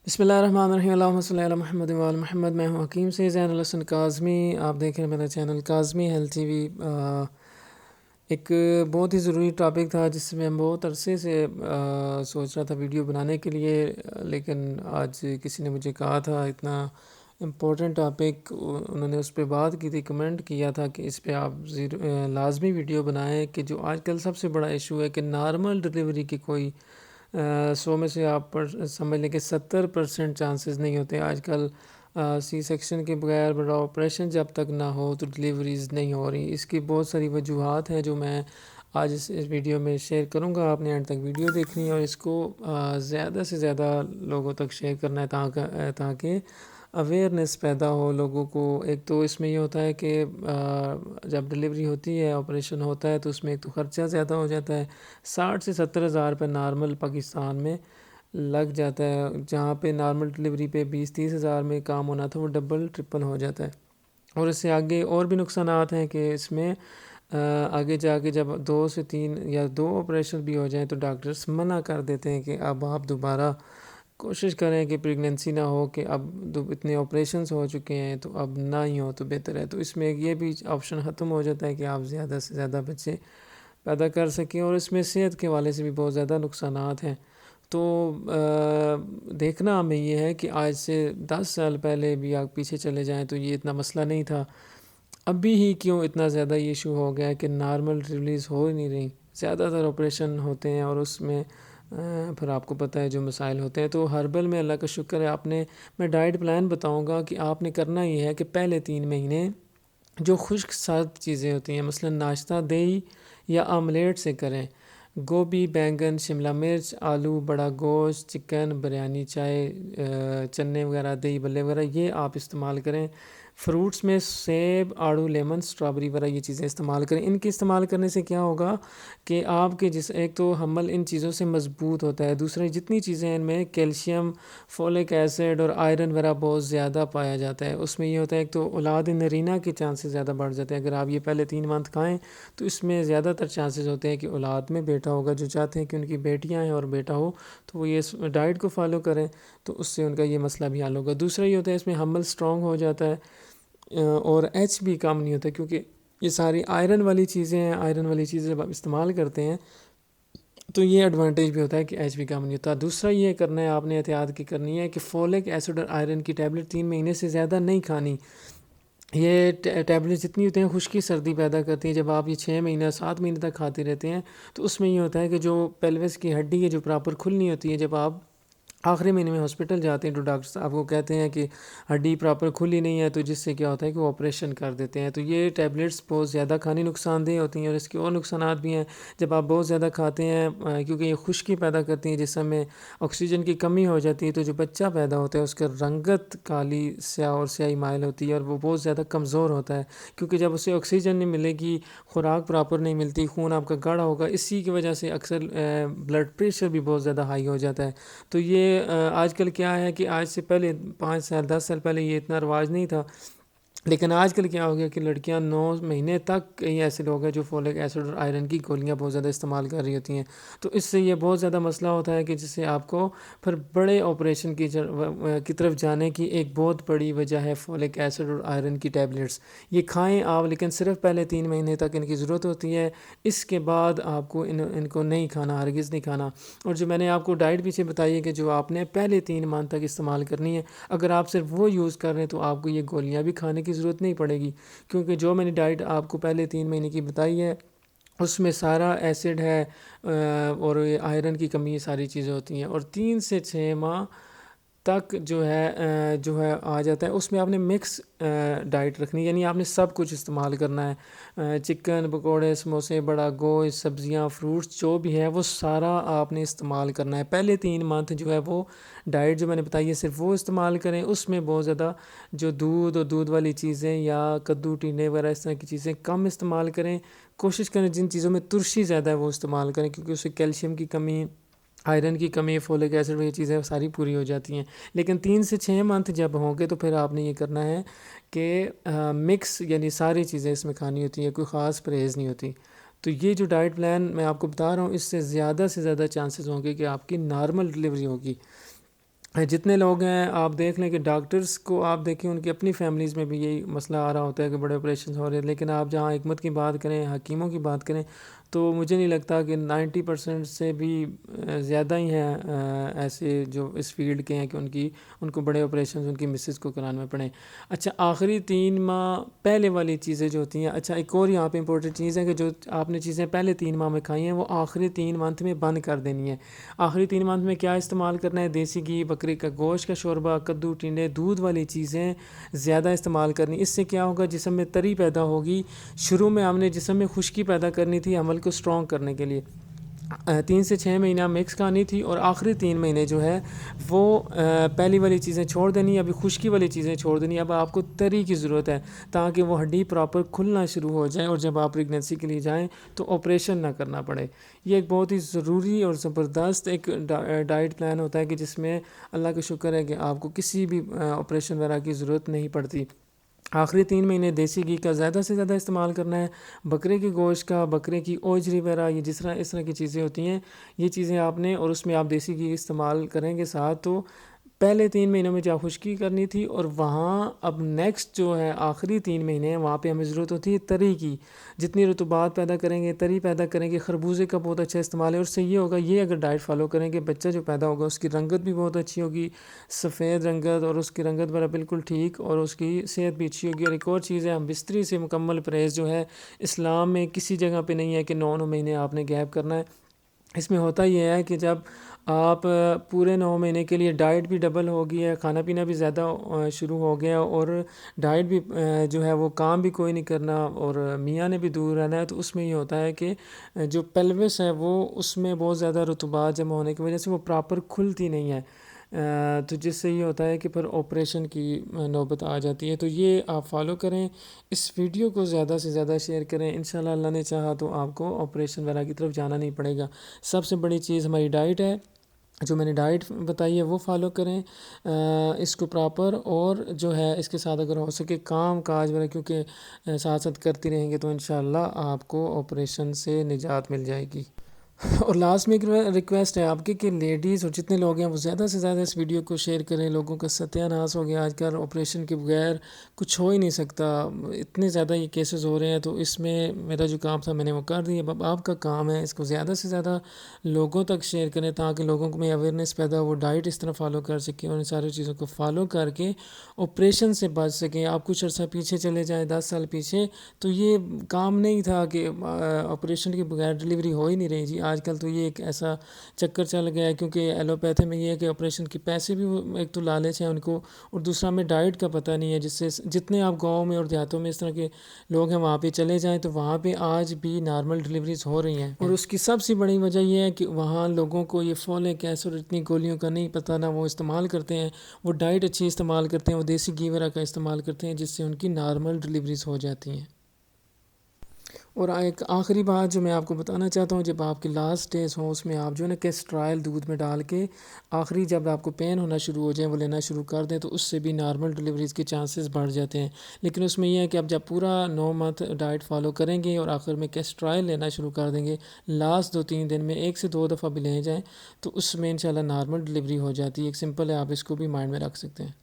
بسم اللہ الرحمن الرحیم، اللہم صلی علی محمد و آل محمد۔ میں ہوں حکیم سے زین الحسن کاظمی، آپ دیکھ رہے ہیں میرا channel Kazmi health T V. ایک بہت ہی ضروری ٹاپک تھا جس میں بہت عرصے سے سوچ رہا تھا ویڈیو بنانے کے لیے، لیکن آج کسی نے مجھے کہا تھا اتنا امپورٹنٹ ٹاپک، انہوں نے اس پہ بات کی تھی، کمنٹ کیا تھا کہ اس پہ آپ لازمی ویڈیو بنائیں، کہ جو آج کل سب سے بڑا ایشو ہے کہ نارمل ڈلیوری کی کوئی 100 میں سے آپ سمجھ لیں کہ 70% چانسز نہیں ہوتے آج کل سی سیکشن کے بغیر، بڑا آپریشن جب تک نہ ہو تو ڈلیوریز نہیں ہو رہی۔ اس کی بہت ساری وجوہات ہیں جو میں آج اس ویڈیو میں شیئر کروں گا۔ آپ نے اینڈ تک ویڈیو دیکھنی ہے اور اس کو زیادہ سے زیادہ لوگوں تک شیئر کرنا ہے تاکہ اویئرنیس پیدا ہو لوگوں کو۔ ایک تو اس میں یہ ہوتا ہے کہ جب ڈلیوری ہوتی ہے، آپریشن ہوتا ہے، تو اس میں ایک تو خرچہ زیادہ ہو جاتا ہے، 60 سے 70 ہزار روپے نارمل پاکستان میں لگ جاتا ہے، جہاں پہ نارمل ڈلیوری پہ 20-30 ہزار میں کام ہونا تھا وہ ڈبل ٹرپل ہو جاتا ہے۔ اور اس سے آگے اور بھی نقصانات ہیں کہ اس میں آگے جا کے جب 2 سے 3 یا 2 آپریشن بھی ہو جائیں تو ڈاکٹرز منع کر دیتے ہیں کہ اب آپ دوبارہ کوشش کریں کہ پریگننسی نہ ہو، کہ اب اتنے آپریشنز ہو چکے ہیں تو اب نہ ہی ہو تو بہتر ہے۔ تو اس میں یہ بھی آپشن ختم ہو جاتا ہے کہ آپ زیادہ سے زیادہ بچے پیدا کر سکیں، اور اس میں صحت کے حوالے سے بھی بہت زیادہ نقصانات ہیں۔ تو دیکھنا ہمیں یہ ہے کہ آج سے 10 سال پہلے بھی آپ پیچھے چلے جائیں تو یہ اتنا مسئلہ نہیں تھا، ابھی ہی کیوں اتنا زیادہ یہ ایشو ہو گیا ہے کہ نارمل ریلیز ہو ہی نہیں رہی، زیادہ تر آپریشن ہوتے ہیں، اور اس میں پھر آپ کو پتہ ہے جو مسائل ہوتے ہیں۔ تو ہربل میں اللہ کا شکر ہے، میں ڈائٹ پلان بتاؤں گا کہ آپ نے کرنا یہ ہے کہ پہلے 3 مہینے جو خشک سرد چیزیں ہوتی ہیں، مثلا ناشتہ دہی یا آملیٹ سے کریں، گوبھی، بینگن، شملہ مرچ، آلو، بڑا گوشت، چکن، بریانی، چائے، چنے وغیرہ، دہی بھلے وغیرہ، یہ آپ استعمال کریں۔ فروٹس میں سیب، آڑو، لیمن، اسٹرابری وغیرہ یہ چیزیں استعمال کریں۔ ان کے استعمال کرنے سے کیا ہوگا کہ آپ کے ایک تو حمل ان چیزوں سے مضبوط ہوتا ہے، دوسرے جتنی چیزیں ان میں کیلشیم، فولک ایسڈ اور آئرن وغیرہ بہت زیادہ پایا جاتا ہے۔ اس میں یہ ہوتا ہے ایک تو اولاد نرینہ کے چانسز زیادہ بڑھ جاتے ہیں، اگر آپ یہ پہلے 3 منتھ کھائیں تو اس میں زیادہ تر چانسز ہوتے ہیں کہ اولاد میں بیٹا ہوگا۔ جو چاہتے ہیں کہ ان کی بیٹیاں ہیں اور بیٹا ہو تو وہ یہ ڈائٹ کو فالو کریں، تو اس سے ان کا یہ مسئلہ بھی حل ہوگا۔ دوسرا یہ ہوتا ہے اس میں حمل سٹرونگ ہو جاتا ہے، اور ایچ بھی کم نہیں ہوتا، کیونکہ یہ ساری آئرن والی چیزیں ہیں، آئرن والی چیزیں جب آپ استعمال کرتے ہیں تو یہ ایڈوانٹیج بھی ہوتا ہے کہ ایچ بھی کم نہیں ہوتا۔ دوسرا یہ کرنا ہے، آپ نے احتیاط کی کرنی ہے کہ فولک ایسڈ اور آئرن کی ٹیبلٹ 3 مہینے سے زیادہ نہیں کھانی۔ یہ ٹیبلٹ جتنی ہوتی ہیں خشکی سردی پیدا کرتی ہیں، جب آپ یہ 6 مہینہ 7 مہینے تک کھاتے رہتے ہیں تو اس میں یہ ہوتا ہے کہ جو پیلوس کی ہڈی ہے جو پراپر کھلنی ہوتی ہے، جب آپ آخری مہینے میں ہاسپٹل جاتے ہیں تو ڈاکٹر صاحب کو کہتے ہیں کہ ہڈی پراپر کھلی نہیں ہے، تو جس سے کیا ہوتا ہے کہ وہ آپریشن کر دیتے ہیں۔ تو یہ ٹیبلٹس بہت زیادہ کھانی نقصان دہ ہوتی ہیں، اور اس کے اور نقصانات بھی ہیں۔ جب آپ بہت زیادہ کھاتے ہیں کیونکہ یہ خشکی پیدا کرتی ہیں، جسم میں آکسیجن کی کمی ہو جاتی ہے، تو جو بچہ پیدا ہوتا ہے اس کا رنگت کالی سیاہ اور سیاہی مائل ہوتی ہے، اور وہ بہت زیادہ کمزور ہوتا ہے، کیونکہ جب اسے آکسیجن نہیں ملے گی، خوراک پراپر نہیں ملتی، خون آپ کا گاڑھا ہوگا، اسی کی وجہ سے اکثر بلڈ پریشر بھی بہت زیادہ ہائی ہو جاتا ہے۔ تو یہ آج کل کیا ہے کہ آج سے پہلے 5 سال 10 سال پہلے یہ اتنا رواج نہیں تھا، لیکن آج کل کیا ہو گیا کہ لڑکیاں 9 مہینے تک، کئی ایسے لوگ ہیں جو فولک ایسڈ اور آئرن کی گولیاں بہت زیادہ استعمال کر رہی ہوتی ہیں، تو اس سے یہ بہت زیادہ مسئلہ ہوتا ہے کہ جس سے آپ کو پھر بڑے آپریشن کی طرف جانے کی ایک بہت بڑی وجہ ہے فولک ایسڈ اور آئرن کی ٹیبلٹس۔ یہ کھائیں آپ، لیکن صرف پہلے 3 مہینے تک ان کی ضرورت ہوتی ہے، اس کے بعد آپ کو ان کو نہیں کھانا، ہرگز نہیں کھانا۔ اور جو میں نے آپ کو ڈائٹ پیچھے بتائی ہے کہ جو آپ نے پہلے 3 ماہ تک استعمال کرنی ہے، اگر آپ صرف وہ یوز کر رہے ہیں تو آپ کو یہ گولیاں بھی کھانے کی ضرورت نہیں پڑے گی، کیونکہ جو میں نے ڈائٹ آپ کو پہلے 3 مہینے کی بتائی ہے اس میں سارا ایسڈ ہے، اور آئرن کی کمی، یہ ساری چیزیں ہوتی ہیں۔ اور 3 سے 6 ماہ تک جو ہے آ جاتا ہے، اس میں آپ نے مکس ڈائٹ رکھنی، یعنی آپ نے سب کچھ استعمال کرنا ہے، چکن، پکوڑے، سموسے، بڑا گوشت، سبزیاں، فروٹس، جو بھی ہے وہ سارا آپ نے استعمال کرنا ہے۔ پہلے 3 منتھ جو ہے وہ ڈائٹ جو میں نے بتائی ہے صرف وہ استعمال کریں، اس میں بہت زیادہ جو دودھ اور دودھ والی چیزیں یا کدو، ٹینڈے وغیرہ اس طرح کی چیزیں کم استعمال کریں، کوشش کریں جن چیزوں میں ترشی زیادہ ہے وہ استعمال کریں، کیونکہ اس سے کیلشیم کی کمی، آئرن کی کمی، فولک ایسڈ، یہ چیزیں ساری پوری ہو جاتی ہیں۔ لیکن 3 سے 6 منتھ جب ہوں گے تو پھر آپ نے یہ کرنا ہے کہ مکس، یعنی ساری چیزیں اس میں کھانی ہوتی ہیں، کوئی خاص پرہیز نہیں ہوتی۔ تو یہ جو ڈائٹ پلان میں آپ کو بتا رہا ہوں، اس سے زیادہ چانسز ہوں گے کہ آپ کی نارمل ڈلیوری ہوگی۔ جتنے لوگ ہیں آپ دیکھ لیں کہ ڈاکٹرز کو آپ دیکھیں ان کی اپنی فیملیز میں بھی یہی مسئلہ آ رہا ہوتا ہے کہ بڑے آپریشن ہو رہے ہیں، لیکن آپ جہاں حکمت کی بات کریں، حکیموں کی بات کریں، تو مجھے نہیں لگتا کہ 90% سے بھی زیادہ ہی ہیں ایسے جو اس فیلڈ کے ہیں کہ ان کو بڑے آپریشنز ان کی مسز کو کرانے پڑیں۔ اچھا، آخری 3 ماہ پہلے والی چیزیں جو ہوتی ہیں، اچھا ایک اور یہاں پہ امپورٹنٹ چیز ہے کہ جو آپ نے چیزیں پہلے 3 ماہ میں کھائی ہیں وہ آخری 3 منتھ میں بند کر دینی ہے۔ آخری 3 منتھ میں کیا استعمال کرنا ہے؟ دیسی گھی، بکری کا گوشت کا شوربہ، کدو، ٹنڈے، دودھ والی چیزیں زیادہ استعمال کرنی۔ اس سے کیا ہوگا؟ جسم میں تری پیدا ہوگی۔ شروع میں ہم نے جسم میں خشکی پیدا کرنی تھی عمل کو سٹرونگ کرنے کے لیے، 3 سے 6 مہینہ مکس کھانی تھی، اور آخری 3 مہینے جو ہے وہ پہلی والی چیزیں چھوڑ دینی، ابھی خشکی والی چیزیں چھوڑ دینی۔ اب آپ کو تری کی ضرورت ہے تاکہ وہ ہڈی پراپر کھلنا شروع ہو جائے، اور جب آپ پریگنینسی کے لیے جائیں تو آپریشن نہ کرنا پڑے۔ یہ ایک بہت ہی ضروری اور زبردست ایک ڈائٹ پلان ہوتا ہے کہ جس میں اللہ کا شکر ہے کہ آپ کو کسی بھی آپریشن وغیرہ کی ضرورت نہیں پڑتی۔ آخری 3 مہینے دیسی گھی کا زیادہ سے زیادہ استعمال کرنا ہے، بکرے کے گوشت کا، بکرے کی اوجری وغیرہ، یہ اس طرح کی چیزیں ہوتی ہیں، یہ چیزیں آپ نے، اور اس میں آپ دیسی گھی استعمال کریں گے ساتھ، تو پہلے 3 مہینوں میں جہاں خشکی کرنی تھی، اور وہاں اب نیکسٹ جو ہے آخری 3 مہینے ہیں وہاں پہ ہمیں ضرورت ہوتی ہے تری کی۔ جتنی رطوبات پیدا کریں گے، تری پیدا کریں گے، خربوزے کا بہت اچھا استعمال ہے، اور اس سے یہ ہوگا، یہ اگر ڈائٹ فالو کریں گے بچہ جو پیدا ہوگا اس کی رنگت بھی بہت اچھی ہوگی، سفید رنگت، اور اس کی رنگت وغیرہ بالکل ٹھیک، اور اس کی صحت بھی اچھی ہوگی۔ اور ایک اور چیز ہے، ہم بستری سے مکمل پرہیز جو ہے اسلام میں کسی جگہ پہ نہیں ہے کہ 9 مہینے آپ نے گیپ کرنا ہے۔ اس میں ہوتا یہ ہے کہ جب آپ پورے 9 مہینے کے لیے ڈائٹ بھی ڈبل ہو گئی ہے، کھانا پینا بھی زیادہ شروع ہو گیا، اور ڈائٹ بھی جو ہے وہ کام بھی کوئی نہیں کرنا، اور میاں نے بھی دور رہنا ہے، تو اس میں یہ ہوتا ہے کہ جو پیلوس ہے وہ اس میں بہت زیادہ رطوبات جمع ہونے کی وجہ سے وہ پراپر کھلتی نہیں ہے، تو جس سے یہ ہوتا ہے کہ پھر آپریشن کی نوبت آ جاتی ہے۔ تو یہ آپ فالو کریں، اس ویڈیو کو زیادہ سے زیادہ شیئر کریں، انشاءاللہ اللہ نے چاہا تو آپ کو آپریشن وغیرہ کی طرف جانا نہیں پڑے گا۔ سب سے بڑی چیز ہماری ڈائٹ ہے، جو میں نے ڈائٹ بتائی ہے وہ فالو کریں اس کو پراپر، اور جو ہے اس کے ساتھ اگر ہو سکے کام کاج وغیرہ، کیونکہ ساتھ ساتھ کرتی رہیں گے تو انشاءاللہ آپ کو آپریشن سے نجات مل جائے گی۔ اور لاسٹ میں ایک ریکویسٹ ہے آپ کی کہ لیڈیز اور جتنے لوگ ہیں وہ زیادہ سے زیادہ اس ویڈیو کو شیئر کریں۔ لوگوں کا ستیہ ناش ہو گیا آج کل، آپریشن کے بغیر کچھ ہو ہی نہیں سکتا، اتنے زیادہ یہ کیسز ہو رہے ہیں، تو اس میں میرا جو کام تھا میں نے وہ کر دیا، اب آپ کا کام ہے اس کو زیادہ سے زیادہ لوگوں تک شیئر کریں تاکہ لوگوں میں اویئرنیس پیدا ہو، وہ ڈائٹ اس طرح فالو کر سکیں، اور ان ساری چیزوں کو فالو کر کے آپریشن سے بچ سکیں۔ آپ کچھ عرصہ پیچھے چلے جائیں، 10 سال پیچھے، تو یہ کام نہیں تھا کہ آپریشن کے بغیر ڈلیوری ہو ہی نہیں رہی جی۔ آج کل تو یہ ایک ایسا چکر چل گیا ہے، کیونکہ ایلوپیتھی میں یہ ہے کہ آپریشن کے پیسے بھی ایک تو لالچ ہیں ان کو، اور دوسرا ہمیں ڈائٹ کا پتہ نہیں ہے، جس سے جتنے آپ گاؤں میں اور دیہاتوں میں اس طرح کے لوگ ہیں وہاں پہ چلے جائیں تو وہاں پہ آج بھی نارمل ڈلیوریز ہو رہی ہیں، اور اس کی سب سے بڑی وجہ یہ ہے کہ وہاں لوگوں کو یہ فولک ایسڈ اور اتنی گولیوں کا نہیں پتہ، نہ وہ استعمال کرتے ہیں، وہ ڈائٹ اچھی استعمال کرتے ہیں، وہ دیسی گھی وغیرہ کا استعمال کرتے ہیں، جس سے ان کی نارمل ڈلیوریز ہو جاتی ہیں۔ اور ایک آخری بات جو میں آپ کو بتانا چاہتا ہوں، جب آپ کی لاسٹ ڈیز ہوں اس میں آپ جو ہے نا کیسٹرائل دودھ میں ڈال کے آخری جب آپ کو پین ہونا شروع ہو جائیں وہ لینا شروع کر دیں، تو اس سے بھی نارمل ڈلیوریز کے چانسز بڑھ جاتے ہیں۔ لیکن اس میں یہ ہے کہ اب جب پورا 9 منتھ ڈائٹ فالو کریں گے اور آخر میں کیسٹرائل لینا شروع کر دیں گے، لاسٹ 2-3 دن میں 1 سے 2 دفعہ بھی لے جائیں، تو اس میں انشاءاللہ نارمل ڈلیوری ہو جاتی ہے۔ ایک سمپل ہے، آپ اس کو بھی مائنڈ میں رکھ سکتے ہیں۔